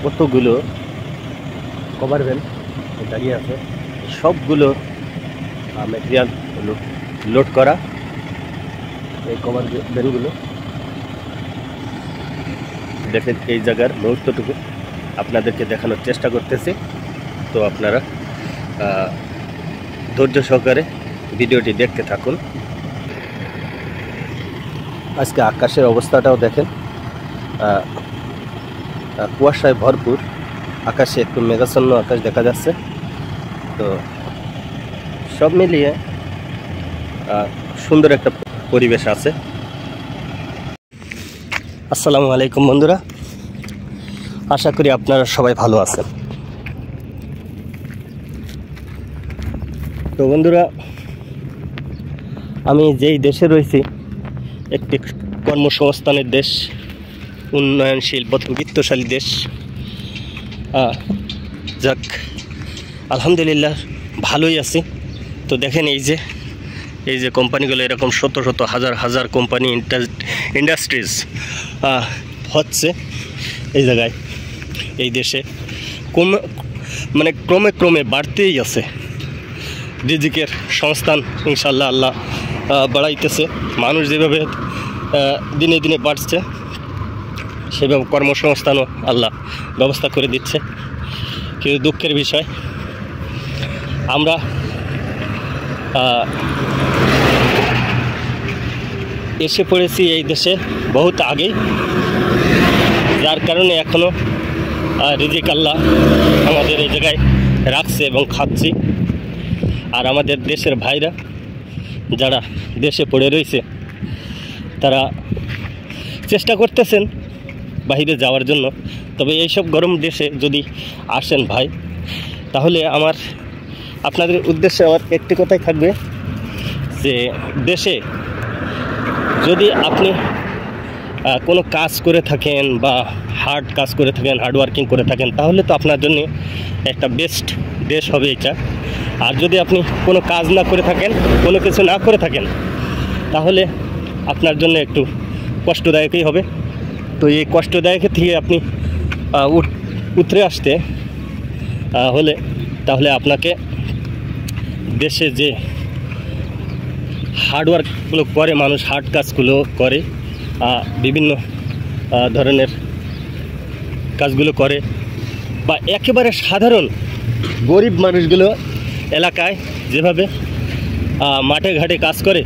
কতগুলো cover van দাঁড়িয়ে আছে, সবগুলো ম্যাটেরিয়াল লোড করা। এই কভার ভ্যানগুলো দেখেন, এই জায়গার মুহূর্তটুকু আপনাদেরকে দেখানোর চেষ্টা করতেছি। তো আপনারা ধৈর্য সহকারে ভিডিওটি দেখতে থাকুন। আজকে আকাশের অবস্থাটাও দেখেন, কুয়াশায় ভরপুর, আকাশে একটু মেঘাচ্ছন্ন আকাশ দেখা যাচ্ছে। তো সব মিলিয়ে সুন্দর একটা পরিবেশ আছে। আসসালামু আলাইকুম বন্ধুরা, আশা করি আপনারা সবাই ভালো আছেন। তো বন্ধুরা, আমি যেই দেশে রয়েছি, একটি কর্মসংস্থানের দেশ, উন্নয়নশীল বিত্তশালী দেশ। যাক, আলহামদুলিল্লাহ ভালোই আছি। তো দেখেন, এই যে কোম্পানিগুলো, এরকম শত শত হাজার হাজার কোম্পানি ইন্ডাস্ট্রিজ হচ্ছে এই জায়গায়, এই দেশে ক্রমে ক্রমে বাড়তেই আছে। রিজিকের সংস্থান ইনশাল্লাহ আল্লাহ বাড়াইতেছে। মানুষ যেভাবে দিনে দিনে বাড়ছে, সেভাবে কর্মসংস্থানও আল্লাহ ব্যবস্থা করে দিচ্ছে। কিন্তু দুঃখের বিষয়, আমরা এসে পড়েছি এই দেশে বহুত আগেই, যার কারণে এখনও রিজিক আল্লাহ আমাদের এই জায়গায় রাখছে এবং খাচ্ছি। আর আমাদের দেশের ভাইরা যারা দেশে পড়ে রয়েছে, তারা চেষ্টা করতেছেন বাইরে যাওয়ার জন্য। তবে এইসব গরম দেশে যদি আসেন ভাই, তাহলে আপনাদের উদ্দেশ্যে আমার একটি কথাই থাকবে যে দেশে যদি আপনি কোনো কাজ করে থাকেন বা হার্ড কাজ করে থাকেন, হার্ডওয়ার্কিং করে থাকেন, তাহলে তো আপনার জন্য একটা বেস্ট দেশ হবে এটা। আর যদি আপনি কোনো কাজ না করে থাকেন, কোনো কিছু না করে থাকেন, তাহলে আপনার জন্য একটু কষ্টদায়কই হবে। তো এই কষ্টদায়ক থেকে আপনি উতরে আসতে হলে, তাহলে আপনাকে দেশে যে হার্ডওয়ার্কগুলো করে মানুষ, হার্ড কাজগুলো করে, বিভিন্ন ধরনের কাজগুলো করে, বা একেবারে সাধারণ গরিব মানুষগুলো এলাকায় যেভাবে মাঠে ঘাটে কাজ করে,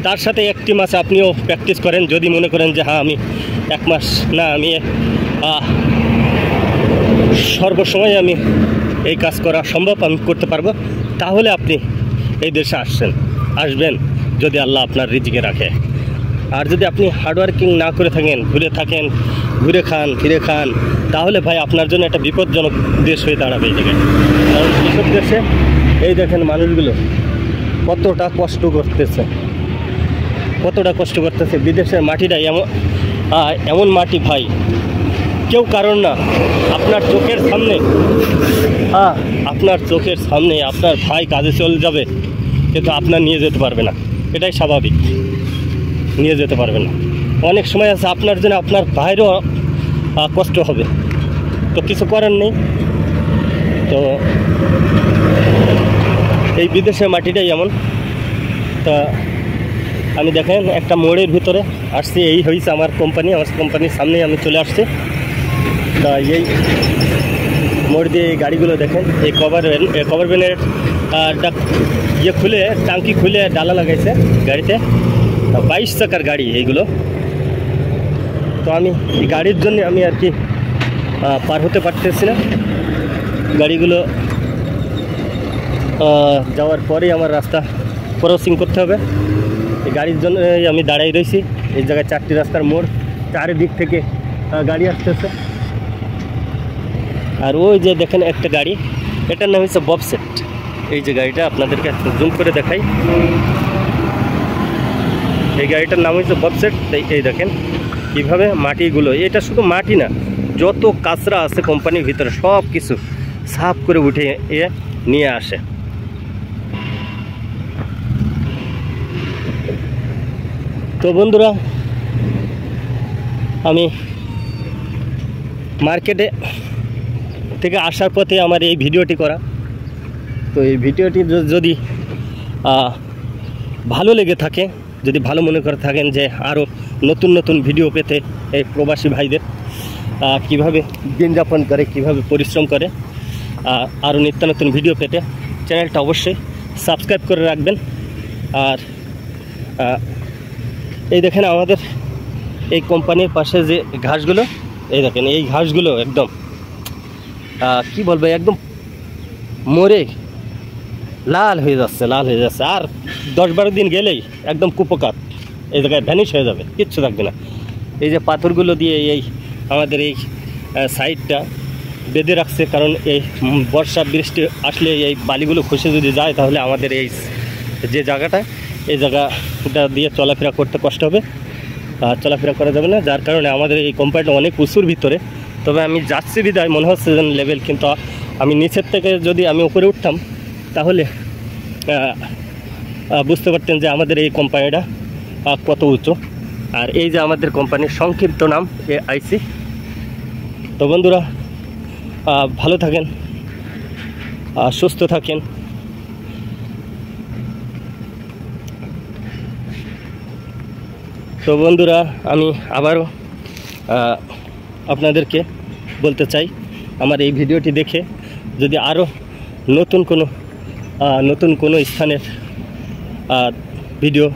তার সাথে একটি মাস আপনিও প্র্যাকটিস করেন। যদি মনে করেন যে হ্যাঁ, আমি এক মাস না, আমি সর্বসময় আমি এই কাজ করা সম্ভব, আমি করতে পারবো, তাহলে আপনি এই দেশে আসবেন যদি আল্লাহ আপনার রিজিকে রাখে। আর যদি আপনি হার্ডওয়ার্কিং না করে থাকেন, ঘুরে খান ফিরে খান, তাহলে ভাই আপনার জন্য একটা বিপজ্জনক দেশ হয়ে দাঁড়াবে এই জায়গায়। কারণ এইসব দেশে এই দেখেন মানুষগুলো কতটা কষ্ট করতেছে। বিদেশের মাটিটা এমন মাটি ভাই, কেউ কারণ না, আপনার চোখের সামনে আপনার ভাই কাজে চলে যাবে, কিন্তু আপনার নিয়ে যেতে পারবে না। এটাই স্বাভাবিক, নিয়ে যেতে পারবে না। অনেক সময় আছে আপনার জন্য আপনার ভাইরও কষ্ট হবে, তো কিছু করার নেই। তো এই বিদেশের মাটিটাই এমন। তা আমি দেখেন একটা মোড়ের ভিতরে আসছি, এই হয়েছে আমার কোম্পানির সামনেই আমি চলে আসছি। তা এই মোড় দিয়ে এই গাড়িগুলো দেখেন, এই কভার ভ্যানের টাঙ্কি খুলে ডালা লাগাইছে গাড়িতে। 22 চাকার গাড়ি এইগুলো। তো আমি এই গাড়ির জন্য আমি আর কি পার হতে পারতেছি না। গাড়িগুলো যাওয়ার পরেই আমার রাস্তা ক্রসিং করতে হবে। এই গাড়ির জন্য আমি দাঁড়াই রয়েছি এই জায়গায়। 4টি রাস্তার মোড়, চারিদিক থেকে গাড়ি আসতেছে। আর ওই যে দেখেন একটা গাড়ি, এটার নাম হচ্ছে ববসেট। এই যে গাড়িটা আপনাদেরকে জুম করে দেখাই, এই গাড়িটার নাম হচ্ছে ববসেট। এই দেখেন কীভাবে মাটিগুলো, এটা শুধু মাটি না, যত কাঁচরা আছে কোম্পানির ভিতরে সব কিছু সাফ করে উঠে নিয়ে আসে। তো বন্ধুরা, আমি মার্কেটে থেকে আসার পথে আমার এই ভিডিওটি করা। তো এই ভিডিওটি যদি ভালো লেগে থাকে, যদি ভালো মনে করে থাকেন যে আরও নতুন নতুন ভিডিও পেতে এই প্রবাসী ভাইদের কীভাবে দিন যাপন করে, কীভাবে পরিশ্রম করে, আরও নিত্য নতুন ভিডিও পেতে চ্যানেলটা অবশ্যই সাবস্ক্রাইব করে রাখবেন। আর এই দেখেন আমাদের এই কোম্পানির পাশে যে ঘাসগুলো, এই দেখেন এই ঘাসগুলো একদম কি বলবো, একদম মরে লাল হয়ে যাচ্ছে, আর 10-12 দিন গেলেই একদম কুপোকাত এই জায়গায় ভ্যানিশ হয়ে যাবে, কিচ্ছু থাকবে না। এই যে পাথরগুলো দিয়ে এই আমাদের এই সাইডটা বেঁধে রাখছে, কারণ এই বর্ষা বৃষ্টি আসলে এই বালিগুলো খসে যদি যায় তাহলে আমাদের এই যে জায়গাটা, এই জায়গাটা দিয়ে চলাফেরা করতে কষ্ট হবে, চলাফেরা করা যাবে না। যার কারণে আমাদের এই কোম্পানিটা অনেক উঁচুর ভিতরে। তবে আমি যাচ্ছি বিদায় মনে হচ্ছে যেন লেভেল, কিন্তু আমি নিচের থেকে যদি আমি উপরে উঠতাম তাহলে বুঝতে পারতেন যে আমাদের এই কোম্পানিটা কত উঁচু। আর এই যে আমাদের কোম্পানির সংক্ষিপ্ত নাম AIC। তো বন্ধুরা ভালো থাকেন, সুস্থ থাকেন। তো বন্ধুরা আমি আবারও আপনাদেরকে বলতে চাই, আমার এই ভিডিওটি দেখে যদি আরও নতুন কোনো স্থানের ভিডিও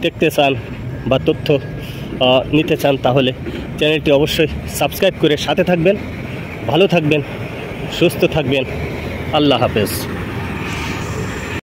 দেখতে চান বা তথ্য নিতে চান তাহলে চ্যানেলটি অবশ্যই সাবস্ক্রাইব করে সাথে থাকবেন। ভালো থাকবেন, সুস্থ থাকবেন। আল্লাহ হাফেজ।